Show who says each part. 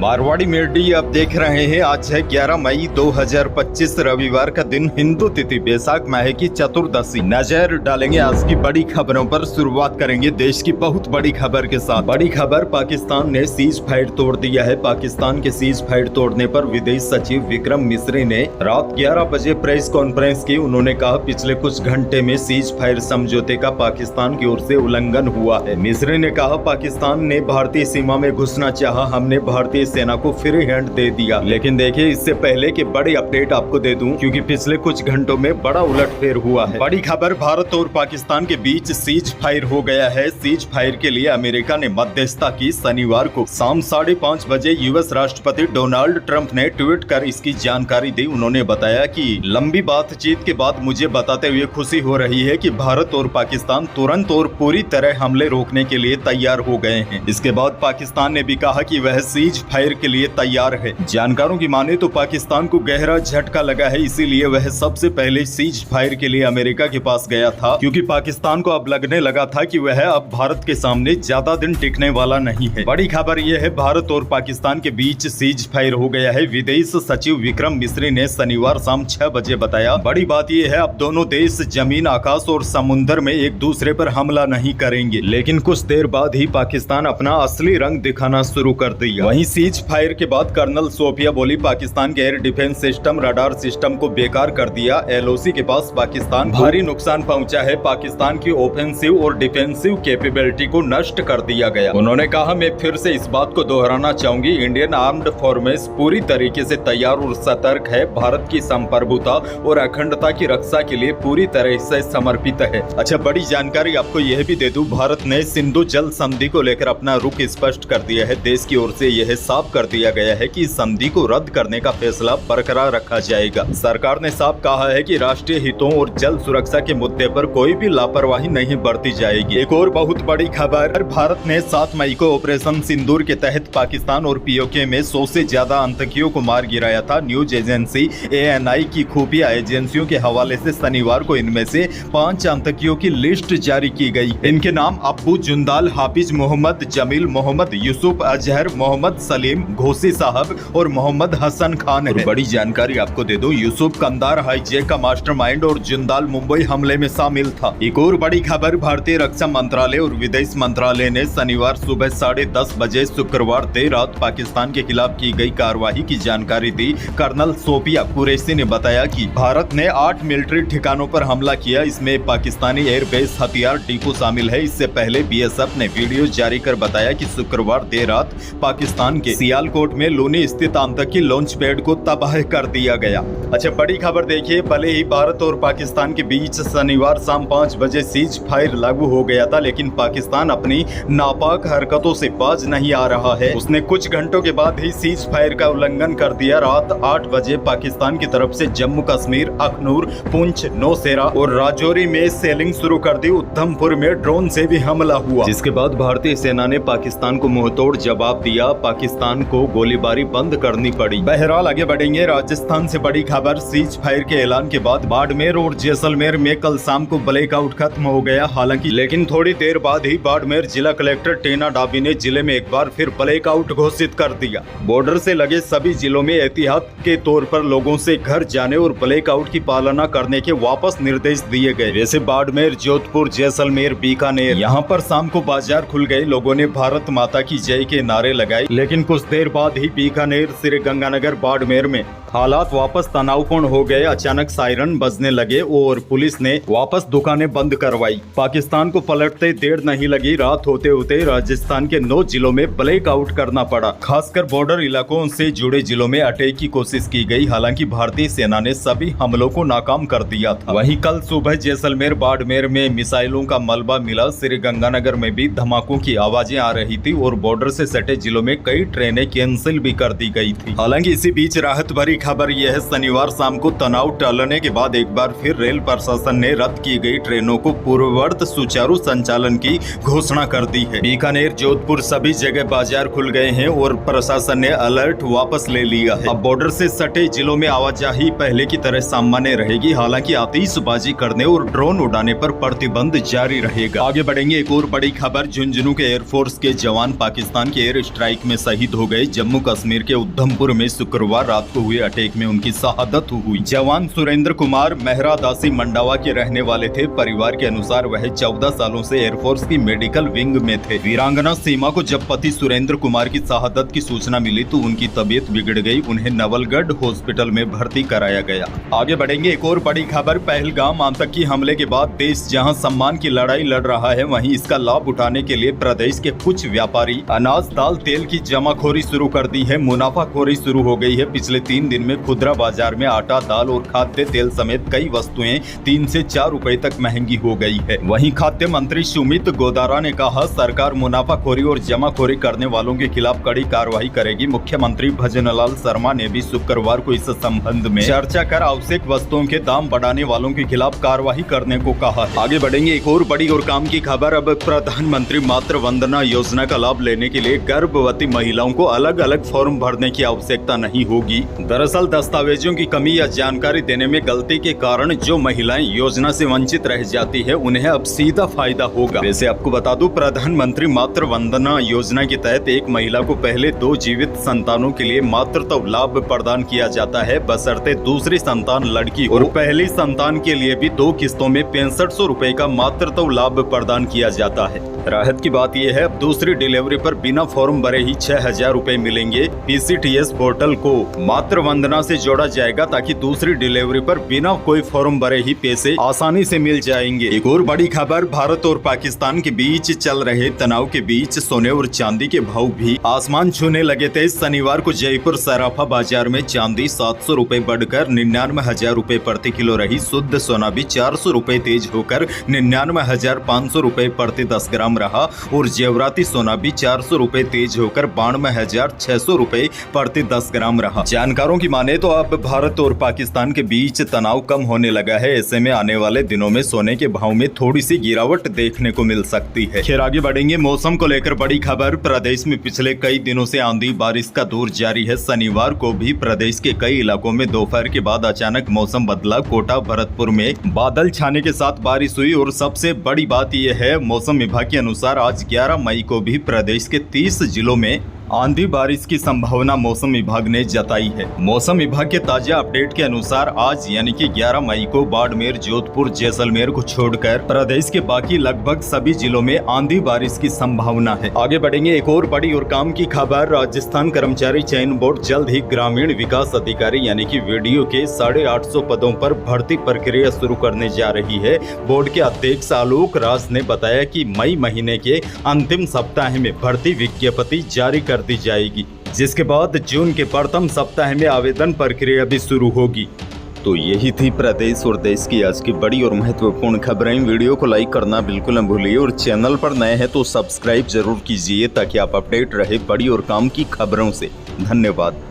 Speaker 1: Marwari media आप देख रहे हैं। आज है 11 मई 2025 रविवार का दिन, हिंदू तिथि बैसाख माह की चतुर्दशी। नजर डालेंगे आज की बड़ी खबरों पर। शुरुआत करेंगे देश की बहुत बड़ी खबर के साथ। बड़ी खबर, पाकिस्तान ने सीज फायर तोड़ दिया है। पाकिस्तान के सीज फायर तोड़ने पर विदेश सचिव विक्रम मिस्री ने रात 11 बजे प्रेस कॉन्फ्रेंस की। उन्होंने कहा पिछले कुछ घंटे में सीज फायर समझौते का पाकिस्तान की ओर से उल्लंघन हुआ है। मिस्री ने कहा पाकिस्तान ने भारतीय सीमा में घुसना चाहा, हमने भारतीय सेना को फ्री हैंड दे दिया। लेकिन देखिए, इससे पहले कि बड़ी अपडेट आपको दे दूं, क्योंकि पिछले कुछ घंटों में बड़ा उलटफेर हुआ है। बड़ी खबर, भारत और पाकिस्तान के बीच सीज फायर हो गया है। सीज फायर के लिए अमेरिका ने मध्यस्थता की। शनिवार को शाम 5:30 बजे यूएस राष्ट्रपति डोनाल्ड ट्रंप ने ट्वीट कर इसकी जानकारी दी। उन्होंने बताया कि लंबी बातचीत के बाद मुझे बताते हुए खुशी हो रही है कि भारत और पाकिस्तान तुरंत और पूरी तरह हमले रोकने के लिए तैयार हो गए हैं। इसके बाद पाकिस्तान ने भी कहा कि वह सीज फायर के लिए तैयार है। जानकारों की माने तो पाकिस्तान को गहरा झटका लगा है, इसीलिए वह सबसे पहले सीज फायर के लिए अमेरिका के पास गया था, क्योंकि पाकिस्तान को अब लगने लगा था कि वह अब भारत के सामने ज्यादा दिन टिकने वाला नहीं है। बड़ी खबर यह है, भारत और पाकिस्तान के बीच सीज फायर हो गया है। विदेश सचिव विक्रम मिस्री ने शनिवार शाम 6 बजे बताया। बड़ी बात यह है, अब दोनों देश जमीन, आकाश और समुद्र में एक दूसरे पर हमला नहीं करेंगे। लेकिन कुछ देर बाद ही पाकिस्तान अपना असली रंग दिखाना शुरू कर दिया। वहीं सीज फायर के बाद कर्नल सोफिया बोली पाकिस्तान के air defence system, radar system को बेकार कर दिया। एलओसी के पास पाकिस्तान भारी नुकसान पहुंचा है। पाकिस्तान की ऑफेंसिव और डिफेंसिव कैपेबिलिटी को नष्ट कर दिया गया। उन्होंने कहा, मैं फिर से इस बात को दोहराना चाहूंगी, इंडियन आर्म्ड फोर्सेस पूरी तरीके से तैयार और सतर्क है। भारत की संप्रभुता और अखंडता की रक्षा के लिए पूरी तरह से समर्पित है। अच्छा, बड़ी जानकारी आपको यह भी दे दूं, भारत ने सिंधु जल संधि को लेकर अपना रुख स्पष्ट कर दिया है। देश की ओर से यह साफ कर दिया गया है कि इस संधि को रद्द करने का फैसला बरकरार रखा जाएगा। सरकार ने साफ कहा है कि राष्ट्रीय हितों और जल सुरक्षा के मुद्दे पर कोई भी लापरवाही नहीं बरती जाएगी। एक और बहुत बड़ी खबर, भारत ने 7 मई को ऑपरेशन सिंदूर के तहत पाकिस्तान और पीओके में 100 से ज्यादा आतंकियों को मार गिराया था। न्यूज एजेंसी एएनआई की खुफिया एजेंसियों के हवाले से शनिवार को इनमें से 5 आतंकियों की लिस्ट जारी की गई। इनके नाम अब्बू जुंदाल, हाफिज मोहम्मद, जमील मोहम्मद, यूसुफ अजहर, मोहम्मद सलीम, घोसी साहब और मोहम्मद हसन खान है। बड़ी जानकारी आपको दे दूं, यूसुफ कंदार हाईजैक का मास्टरमाइंड और जुंदाल मुंबई हमले में शामिल था। एक और बड़ी खबर, भारतीय रक्षा मंत्रालय और विदेश मंत्रालय ने शनिवार सुबह 10:30 बजे शुक्रवार देर रात पाकिस्तान के खिलाफ की गई कार्रवाई की जानकारी दी। कर्नल सोफिया कुरैशी ने बताया कि भारत ने 8 मिलिट्री ठिकानों पर हमला किया। इसमें पाकिस्तानी एयरबेस, हथियार डिपो शामिल है। इससे पहले बीएसएफ ने वीडियो जारी कर बताया कि शुक्रवार देर रात पाकिस्तान के सियालकोट में लूनी स्थित आतंकी लॉन्च पैड को तबाह कर दिया गया। अच्छा, बड़ी खबर देखिए, भले ही भारत और पाकिस्तान के बीच शनिवार शाम 5 बजे सीज फायर लागू हो गया था, लेकिन पाकिस्तान अपनी नापाक हरकतों से बाज नहीं आ रहा है। उसने कुछ घंटों के बाद ही सीज फायर का उल्लंघन कर दिया। रात 8 बजे पाकिस्तान की तरफ से जम्मू कश्मीर, अखनूर, पुंछ, नौशेरा और राजौरी में सेलिंग शुरू कर दी। उधमपुर में ड्रोन से भी हमला हुआ, जिसके बाद भारतीय सेना ने पाकिस्तान को मुंहतोड़ जवाब दिया। पाकिस्तान को गोलीबारी बंद करनी पड़ी। बहरहाल आगे बढ़ेंगे। राजस्थान से बड़ी खबर, सीज फायर के ऐलान के बाद बाड़मेर और जैसलमेर में कल शाम को ब्लैकआउट खत्म हो गया। हालांकि लेकिन थोड़ी देर बाद ही बाड़मेर जिला कलेक्टर टेना डाबी ने जिले में एक बार फिर ब्लैकआउट घोषित कर दिया। बॉर्डर से लगे सभी जिलों में एहतियात के तौर पर लोगों से घर जाने और ब्लैकआउट की पालना करने के वापस निर्देश दिए गए। जैसे बाड़मेर, जोधपुर, जैसलमेर, बीकानेर, यहाँ पर शाम को बाजार खुल गए। लोगों ने भारत माता की जय के नारे लगाए। लेकिन कुछ देर बाद ही बीकानेर, श्रीगंगानगर, बाड़मेर में हालात वापस तनावपूर्ण हो गए। अचानक सायरन बजने लगे और पुलिस ने वापस दुकानें बंद करवाई। पाकिस्तान को पलटते देर नहीं लगी। रात होते होते राजस्थान के 9 जिलों में ब्लैकआउट करना पड़ा। खासकर बॉर्डर इलाकों से जुड़े जिलों में अटैक की कोशिश की गई। हालांकि भारतीय सेना ने सभी हमलों को नाकाम कर दिया था। वहीं कल सुबह जैसलमेर, बाड़मेर में मिसाइलों का मलबा मिला। श्रीगंगानगर में भी धमाकों की आवाजें आ रही थी और बॉर्डर से सटे जिलों में कई ट्रेनें कैंसिल भी कर दी गई थी। हालांकि इसी बीच राहत भरी खबर यह है, शनिवार शाम को तनाव टलने के बाद एक बार फिर रेल प्रशासन ने रद्द की गई ट्रेनों को पूर्ववत सुचारू संचालन की घोषणा कर दी है। बीकानेर, जोधपुर सभी जगह बाजार खुल गए हैं और प्रशासन ने अलर्ट वापस ले लिया है। अब बॉर्डर से सटे जिलों में आवाजाही पहले की तरह सामान्य रहेगी। हालांकि आतिशबाजी करने और ड्रोन उड़ाने पर प्रतिबंध जारी रहेगा। आगे बढ़ेंगे, एक और बड़ी खबर, झुंझुनू के एयरफोर्स के जवान पाकिस्तान के एयर स्ट्राइक में शहीद हो गए। जम्मू कश्मीर के उधमपुर में शुक्रवार रात को हुए अटैक में उनकी शहादत हुई। जवान सुरेंद्र कुमार मेहरादासी मंडावा के रहने वाले थे। परिवार के अनुसार वह 14 सालों से एयरफोर्स की मेडिकल विंग में थे। वीरांगना सीमा को जब पति सुरेंद्र कुमार की शहादत की सूचना मिली तो उनकी तबीयत बिगड़ गई। उन्हें नवलगढ़ हॉस्पिटल में भर्ती कराया गया। आगे बढ़ेंगे, एक और बड़ी खबर, पहलगाम आतंकी हमले के बाद देश जहां सम्मान की लड़ाई लड़ रहा है, वहीं इसका लाभ उठाने के लिए प्रदेश के कुछ व्यापारी अनाज, दाल, तेल की जमाखोरी शुरू कर दी है। मुनाफाखोरी शुरू हो गई है। पिछले 3 दिन में खुदरा बाजार में आटा, दाल और खाद्य तेल समेत कई वस्तुएं 3 से 4 रुपए तक महंगी हो गई है। वहीं खाद्य मंत्री सुमित गोदारा ने कहा, सरकार मुनाफाखोरी और जमाखोरी करने वालों के खिलाफ कड़ी कार्रवाई करेगी। मुख्यमंत्री भजनलाल शर्मा ने भी शुक्रवार को इस संबंध में चर्चा कर आवश्यक वस्तुओं के दाम बढ़ाने वालों के खिलाफ कार्रवाई करने को कहा। आगे बढ़ेंगे, एक और बड़ी और काम की खबर, अब प्रधानमंत्री मातृ वंदना योजना का लाभ लेने के लिए गर्भवती महिलाओं को अलग अलग फॉर्म भरने की आवश्यकता नहीं होगी। दरअसल दस्तावेजों की कमी या जानकारी देने में गलती के कारण जो महिलाएं योजना से वंचित रह जाती है, उन्हें अब सीधा फायदा होगा। वैसे आपको बता दूं, प्रधानमंत्री मातृ वंदना योजना के तहत एक महिला को पहले 2 जीवित संतानों के लिए मातृत्व लाभ प्रदान किया जाता है, बशर्ते दूसरी संतान लड़की और पहली संतान के लिए भी 2 किस्तों में 6500 रुपए का मातृत्व लाभ प्रदान किया जाता है। राहत की बात यह है, अब दूसरी डिलीवरी पर बिना फॉर्म भरे ही 6000 रुपए मिलेंगे। PCTS पोर्टल को मातृ वंदना से जोड़ा जाएगा ताकि दूसरी डिलीवरी पर बिना कोई फॉर्म भरे ही पैसे आसानी से मिल जाएंगे। एक और बड़ी खबर, भारत और पाकिस्तान के बीच चल रहे तनाव के बीच सोने और चांदी के भाव भी आसमान छूने लगे थे। शनिवार को जयपुर सराफा बाजार में चांदी 700 रुपए बढ़कर 99,000 रुपए प्रति किलो रही। शुद्ध सोना भी 400 रुपए तेज होकर 99,500 रुपए प्रति 10 ग्राम रहा और जेवराती सोना भी 400 रुपए तेज होकर 92,600 रुपए प्रति 10 ग्राम रहा। जानकारों की माने तो अब भारत और पाकिस्तान के बीच तनाव कम होने लगा है। ऐसे में आने वाले दिनों में सोने के भाव में थोड़ी सी गिरावट देखने को मिल सकती है। खैर आगे बढ़ेंगे, मौसम को लेकर बड़ी खबर, प्रदेश में पिछले कई दिनों से आंधी बारिश का दौर जारी है। शनिवार को भी प्रदेश के कई इलाकों में दोपहर के बाद अचानक मौसम बदला। कोटा, भरतपुर में बादल छाने के साथ बारिश हुई और सबसे बड़ी बात यह है, मौसम विभाग के अनुसार आज 11 मई को भी प्रदेश के 30 जिलों में आंधी बारिश की संभावना मौसम विभाग ने जताई है। मौसम विभाग के ताजा अपडेट के अनुसार आज यानी कि 11 मई को बाड़मेर, जोधपुर, जैसलमेर को छोड़कर प्रदेश के बाकी लगभग सभी जिलों में आंधी बारिश की संभावना है। आगे बढ़ेंगे, एक और बड़ी और काम की खबर, राजस्थान कर्मचारी चयन बोर्ड जल्द ही ग्रामीण विकास अधिकारी यानी कि VDO के 850 पदों पर भर्ती प्रक्रिया शुरू करने जा रही है। बोर्ड के अध्यक्ष आलोक राज ने बताया कि मई महीने के अंतिम सप्ताह में भर्ती विज्ञप्ति जारी कर दी जाएगी, जिसके बाद जून के प्रथम सप्ताह में आवेदन प्रक्रिया भी शुरू होगी। तो यही थी प्रदेश और देश की आज की बड़ी और महत्वपूर्ण खबरें। वीडियो को लाइक करना बिल्कुल न भूलिए और चैनल पर नए हैं तो सब्सक्राइब जरूर कीजिए ताकि आप अपडेट रहे बड़ी और काम की खबरों से। धन्यवाद।